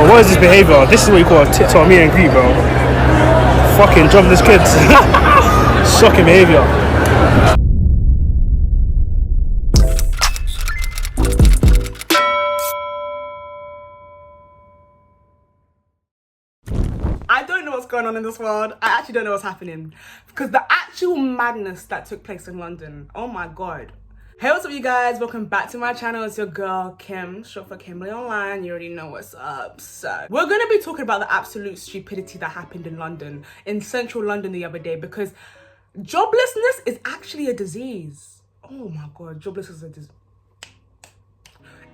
Bro, what is this behavior? This is what you call a TikTok meet and greet, bro. Fucking jobless kids. Shocking behavior. I don't know what's going on in this world. I actually don't know what's happening. Because the actual madness that took place in London, oh my god. Hey, what's up you guys? Welcome back to my channel. It's your girl Kim, short for Kimberleyonline. You already know what's up. So we're going to be talking about the absolute stupidity that happened in London, in central London the other day, because joblessness is actually a disease. Oh my god, jobless is a disease.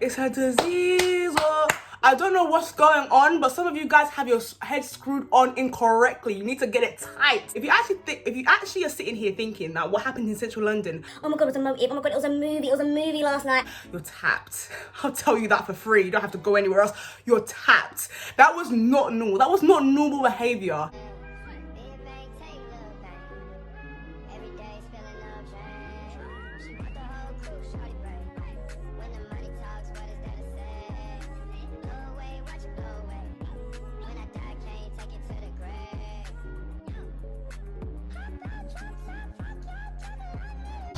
It's a disease. Oh, I don't know what's going on, but some of you guys have your head screwed on incorrectly. You need to get it tight. If you actually are sitting here thinking that what happened in central London, oh my god, it was a motive, oh my god, it was a movie last night, you're tapped. I'll tell you that for free. You don't have to go anywhere else. You're tapped. That was not normal. That was not normal behavior.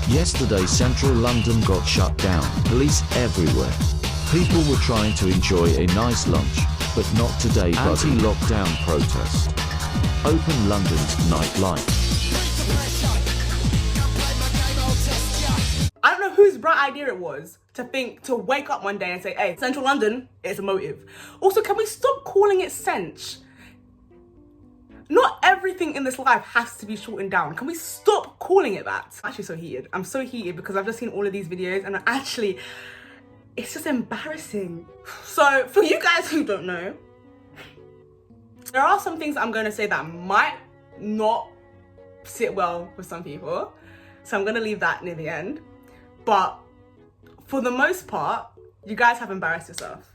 Yesterday central London got shut down, police everywhere. People were trying to enjoy a nice lunch, but not today. Anti-lockdown protest. Open London's nightlife. I don't know whose bright idea it was to wake up one day and say, hey, central London, it's a motive. Also, can we stop calling it Sench? Not everything in this life has to be shortened down. Can we stop calling it that? I'm actually so heated. I'm so heated because I've just seen all of these videos and actually, it's just embarrassing. So for you guys who don't know, there are some things that I'm going to say that might not sit well with some people. So I'm going to leave that near the end. But for the most part, you guys have embarrassed yourself.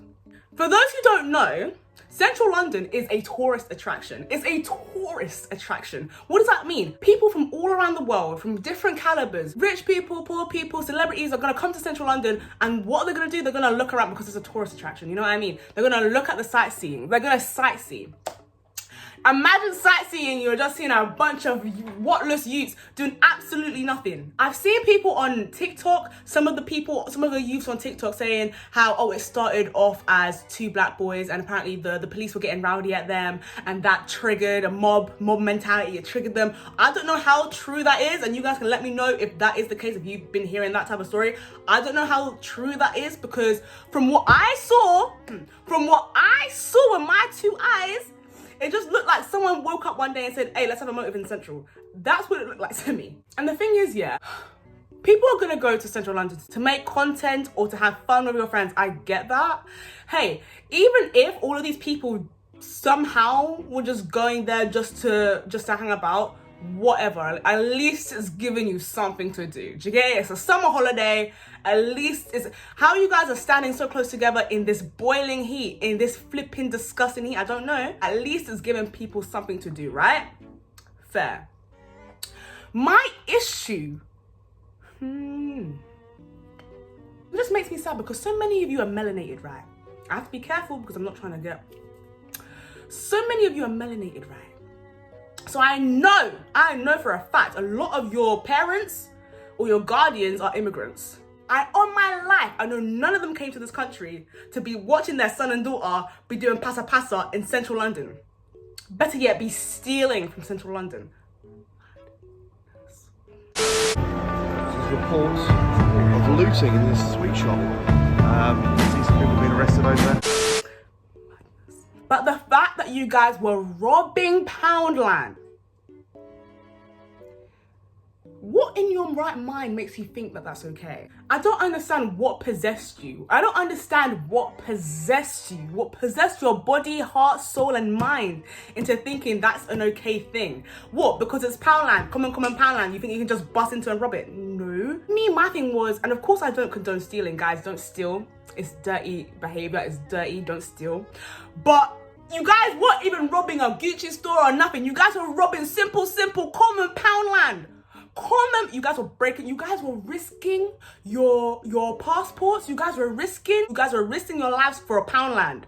For those who don't know, central London is a tourist attraction. It's a tourist attraction. What does that mean? People from all around the world, from different calibers, rich people, poor people, celebrities are gonna come to central London, and what they're gonna do, they're gonna look around because it's a tourist attraction, you know what I mean? They're gonna look at the sightseeing. They're gonna sightsee. Imagine sightseeing, you're just seeing a bunch of whatless youths doing absolutely nothing. I've seen people on TikTok, some of the youths on TikTok saying how, oh, it started off as two black boys and apparently the police were getting rowdy at them and that triggered a mob mentality, it triggered them. I don't know how true that is, and you guys can let me know if that is the case, if you've been hearing that type of story. I don't know how true that is, because from what I saw with my two eyes, it just looked like someone woke up one day and said, hey, let's have a motive in Central. That's what it looked like to me. And the thing is, yeah, people are gonna go to Central London to make content or to have fun with your friends. I get that. Hey, even if all of these people somehow were just going there just to hang about, whatever, at least it's giving you something to do. Do you get it? It's a summer holiday. At least it's how you guys are standing so close together in this boiling heat, in this flipping disgusting heat. I don't know. At least it's giving people something to do, right? Fair. My issue, it just makes me sad because so many of you are melanated, right? I have to be careful because I'm not trying to get. So many of you are melanated, right? So I know for a fact, a lot of your parents or your guardians are immigrants. On my life, I know none of them came to this country to be watching their son and daughter be doing pasa in central London. Better yet, be stealing from central London. There's reports of looting in this sweet shop. See some people being arrested over there. But the fact that you guys were robbing Poundland, what in your right mind makes you think that that's okay? I don't understand what possessed you. I don't understand what possessed you. What possessed your body, heart, soul, and mind into thinking that's an okay thing? What? Because it's Poundland, common Poundland, you think you can just bust into and rob it? No. My thing was, and of course I don't condone stealing, guys, don't steal. It's dirty behavior, it's dirty, don't steal. But you guys weren't even robbing a Gucci store or nothing. You guys were robbing simple, common Poundland. You guys were breaking, you guys were risking your passports, you guys were risking your lives for a pound land.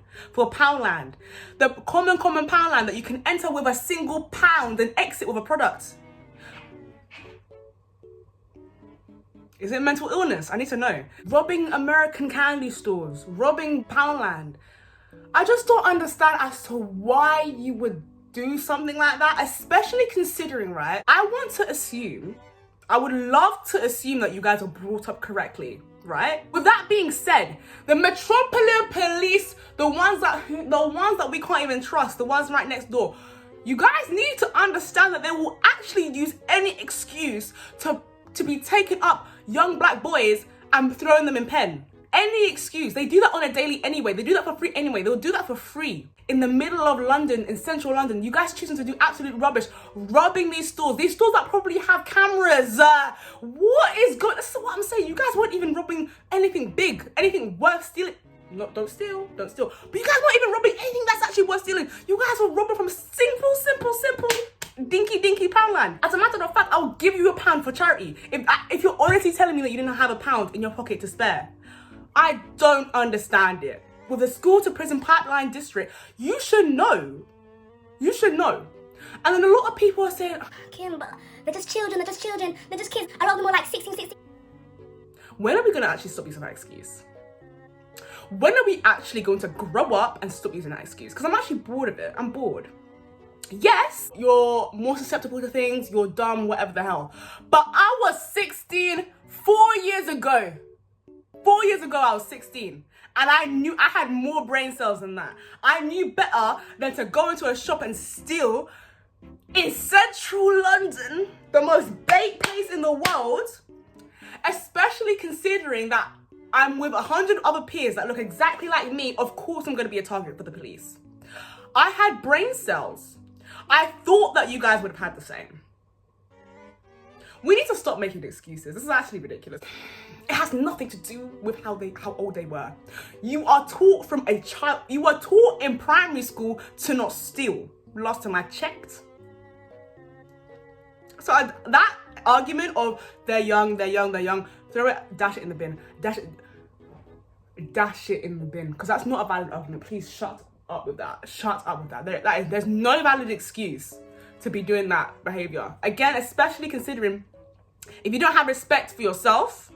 The common pound land that you can enter with a single pound and exit with a product. Is it mental illness? I need to know. Robbing American candy stores, robbing Poundland. I just don't understand as to why you would do something like that, especially considering, right? I would love to assume that you guys are brought up correctly, right? With that being said, the Metropolitan Police, the ones that we can't even trust, the ones right next door, you guys need to understand that they will actually use any excuse to be taking up young black boys and throwing them in pen. Any excuse. They do that on a daily anyway. They do that for free anyway. They'll do that for free. In the middle of London, in central London, you guys choosing to do absolute rubbish, robbing these stores that probably have cameras. What is good? That's what I'm saying. You guys weren't even robbing anything big, anything worth stealing. No, don't steal. But you guys weren't even robbing anything that's actually worth stealing. You guys were robbing from simple dinky Poundland. As a matter of fact, I'll give you a pound for charity. If you're honestly telling me that you didn't have a pound in your pocket to spare, I don't understand it. With the school to prison pipeline district, you should know. And then a lot of people are saying, Kim, but they're just children, they're just kids. A lot of them are like 16. when are we going to actually stop using that excuse? When are we actually going to grow up and stop using that excuse? Because I'm actually bored of it. I'm bored. Yes, you're more susceptible to things, you're dumb, whatever the hell. But I was 16 4 years ago. 4 years ago, I was 16. And I knew I had more brain cells than that. I knew better than to go into a shop and steal in central London, the most bait place in the world, especially considering that I'm with 100 other peers that look exactly like me. Of course, I'm going to be a target for the police. I had brain cells. I thought that you guys would have had the same. We need to stop making excuses. This is actually ridiculous. It has nothing to do with how old they were. You are taught from a child, you were taught in primary school to not steal. Last time I checked. So that argument of they're young, throw it, dash it in the bin. Dash it in the bin. Because that's not a valid argument. Please shut up with that. There's no valid excuse to be doing that behavior. Again, especially considering if you don't have respect for yourself,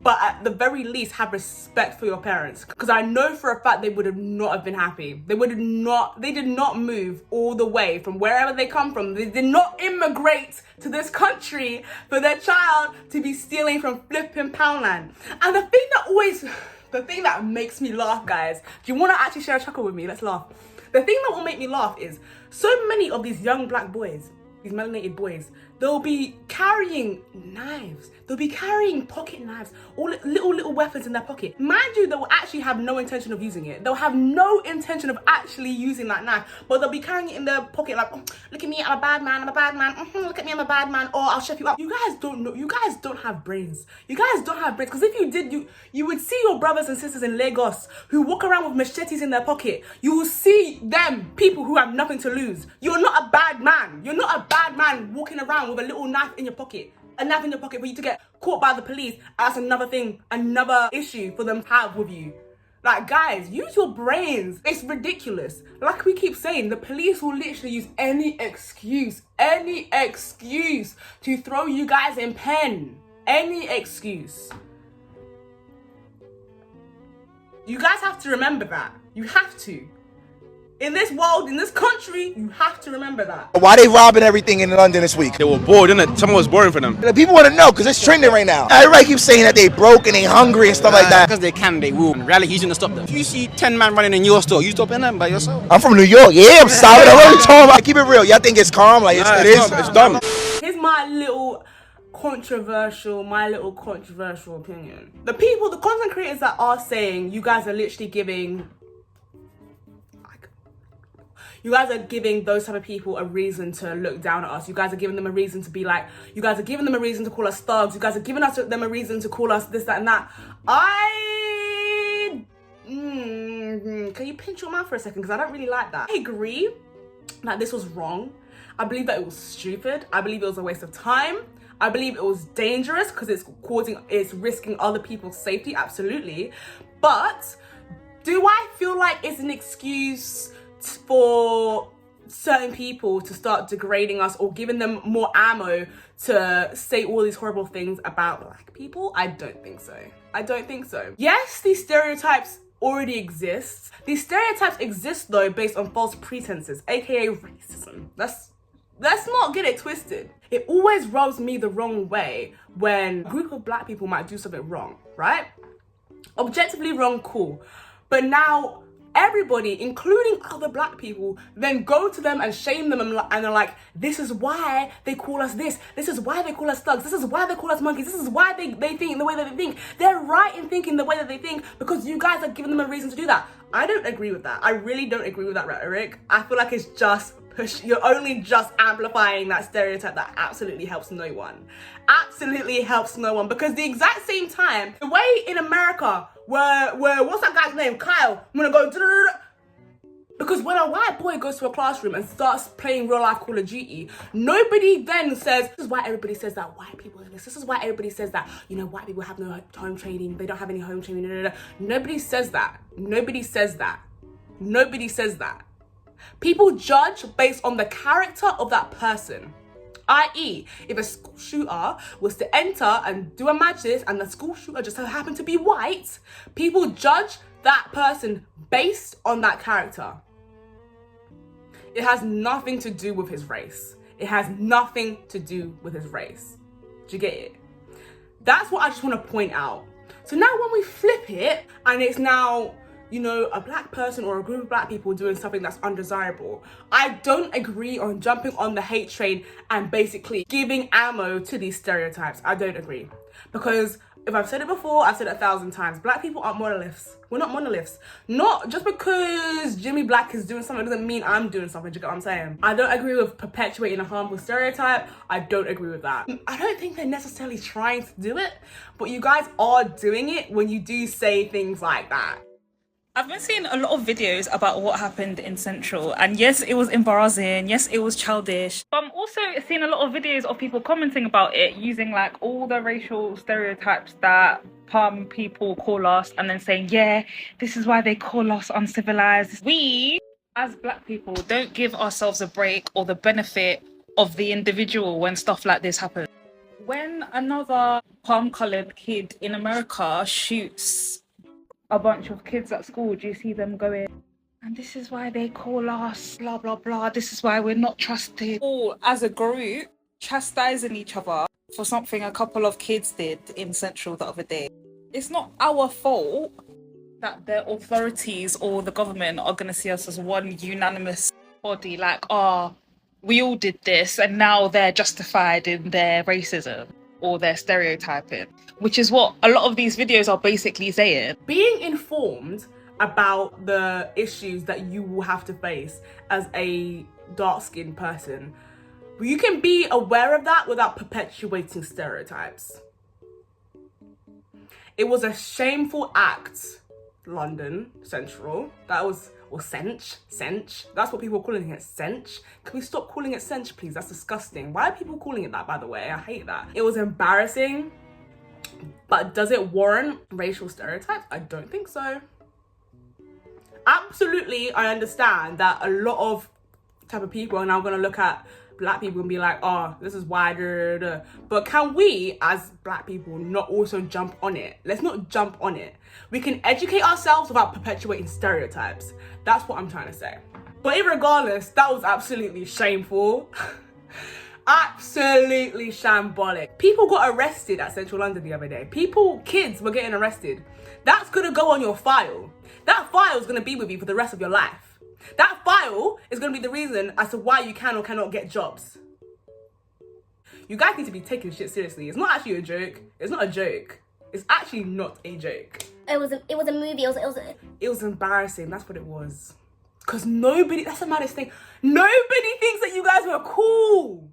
but at the very least have respect for your parents. Because I know for a fact they would have not have been happy. They did not move all the way from wherever they come from. They did not immigrate to this country for their child to be stealing from flipping Poundland. And the thing that makes me laugh, guys, do you want to actually share a chuckle with me? Let's laugh. The thing that will make me laugh is so many of these young black boys, these melanated boys, they'll be carrying knives. They'll be carrying pocket knives, all little weapons in their pocket. Mind you, they will actually have no intention of using it. They'll have no intention of actually using that knife, but they'll be carrying it in their pocket like, oh, look at me, I'm a bad man. Look at me, I'm a bad man. Or I'll chef you up. You guys don't know. You guys don't have brains. Because if you did, you would see your brothers and sisters in Lagos who walk around with machetes in their pocket. You will see them, people who have nothing to lose. You're not a bad man. You're not a bad man walking around with a little knife in your pocket. A knife in your pocket for you to get caught by the police. That's another issue for them to have with you. Like, guys, use your brains. It's ridiculous. Like we keep saying, the police will literally use any excuse to throw you guys in pen. Any excuse. You guys have to remember that. You have to. In this world, in this country, you have to remember that. Why they robbing everything in London this week? They were bored, innit? Someone was boring for them. The people want to know because it's trending right now. Everybody keeps saying that they broke and they hungry and stuff like that. Because they can, they will. In reality, he's gonna stop them. If you see 10 man running in your store, you stopping them by yourself? I'm from New York. Yeah, I'm solid. I'm really talking about. Keep it real. Y'all think it's calm? Like it's dumb. Here's my little controversial opinion. The content creators that are saying you guys are literally giving. You guys are giving those type of people a reason to look down at us. You guys are giving them a reason to be like, you guys are giving them a reason to call us thugs. You guys are giving them a reason to call us this, that, and that. Can you pinch your mouth for a second? Because I don't really like that. I agree that this was wrong. I believe that it was stupid. I believe it was a waste of time. I believe it was dangerous because it's risking other people's safety, absolutely. But do I feel like it's an excuse for certain people to start degrading us or giving them more ammo to say all these horrible things about Black people? I don't think so. I don't think so. Yes, these stereotypes already exist. These stereotypes exist though based on false pretenses, aka racism. Let's not get it twisted. It always rubs me the wrong way when a group of Black people might do something wrong, right? Objectively wrong, cool. But now everybody, including other Black people, then go to them and shame them and they're like, this is why they call us this. This is why they call us thugs. This is why they call us monkeys. This is why they think the way that they think. They're right in thinking the way that they think because you guys are giving them a reason to do that. I don't agree with that. I really don't agree with that rhetoric. I feel like it's just you're only just amplifying that stereotype that absolutely helps no one. Absolutely helps no one, because the exact same time, the way in America where what's that guy's name? Kyle. I'm gonna go because when a white boy goes to a classroom and starts playing real life Call of Duty, nobody then says, this is why everybody says that white people are this. This is why everybody says that, you know, white people have no home training. They don't have any home training. Nobody says that. Nobody says that. Nobody says that. People judge based on the character of that person. I.e., if a school shooter was to enter and do a matches and the school shooter just so happened to be white, people judge that person based on that character. It has nothing to do with his race. It has nothing to do with his race. Do you get it? That's what I just want to point out. So now when we flip it and it's now, you know, a Black person or a group of Black people doing something that's undesirable, I don't agree on jumping on the hate train and basically giving ammo to these stereotypes. I don't agree. Because if I've said it before, I've said it 1,000 times. Black people aren't monoliths. We're not monoliths. Not just because Jimmy Black is doing something doesn't mean I'm doing something. Do you get what I'm saying? I don't agree with perpetuating a harmful stereotype. I don't agree with that. I don't think they're necessarily trying to do it, but you guys are doing it when you do say things like that. I've been seeing a lot of videos about what happened in Central, and yes, it was embarrassing, yes, it was childish, but I'm also seeing a lot of videos of people commenting about it using like all the racial stereotypes that people call us, and then saying, yeah, this is why they call us uncivilized. We, as Black people, don't give ourselves a break or the benefit of the individual when stuff like this happens. When another palm-coloured kid in America shoots a bunch of kids at school, do you see them going, and this is why they call us blah blah blah, this is why we're not trusted, all as a group chastising each other for something a couple of kids did in Central the other day? It's not our fault that the authorities or the government are going to see us as one unanimous body, like, oh, we all did this and now they're justified in their racism or their stereotyping, which is what a lot of these videos are basically saying. Being informed about the issues that you will have to face as a dark-skinned person, you can be aware of that without perpetuating stereotypes. It was a shameful act, London, Central. That was, or Sench. That's what people are calling it, Sench. Can we stop calling it Sench, please? That's disgusting. Why are people calling it that, by the way? I hate that. It was embarrassing, but does it warrant racial stereotypes? I don't think so. Absolutely, I understand that a lot of type of people are now going to look at Black people and be like, oh, this is why, but can we, as Black people, not also jump on it? Let's not jump on it. We can educate ourselves without perpetuating stereotypes. That's what I'm trying to say. But regardless, that was absolutely shameful. Absolutely shambolic. People got arrested at Central London the other day. Kids were getting arrested. That's gonna go on your file. That file is gonna be with you for the rest of your life. That file is going to be the reason as to why you can or cannot get jobs. You guys need to be taking shit seriously. It's not actually a joke. It's not a joke. It's actually not a joke. It was a movie. It was embarrassing. That's what it was. Because nobody, that's the maddest thing. Nobody thinks that you guys were cool.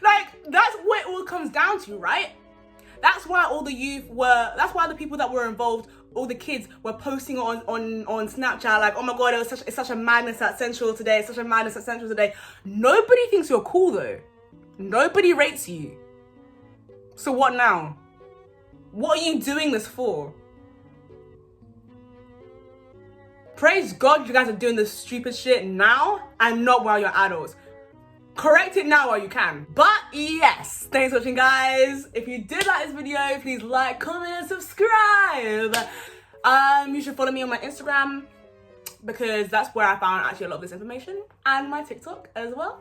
Like, that's what it all comes down to, right? That's why all the youth were, that's why the people that were involved all the kids were posting on Snapchat like, oh my god, it's such a madness at Central today, it's such a madness at Central today. Nobody thinks you're cool though. Nobody rates you. So what now? What are you doing this for? Praise God you guys are doing this stupid shit now and not while you're adults. Correct it now while you can. But yes, thanks for watching guys. If you did like this video, please like, comment, and subscribe. You should follow me on my Instagram because that's where I found actually a lot of this information, and my TikTok as well.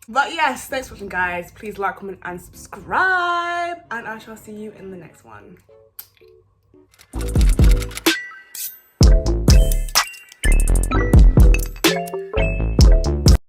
But yes, thanks for watching guys. Please like, comment, and subscribe, and I shall see you in the next one.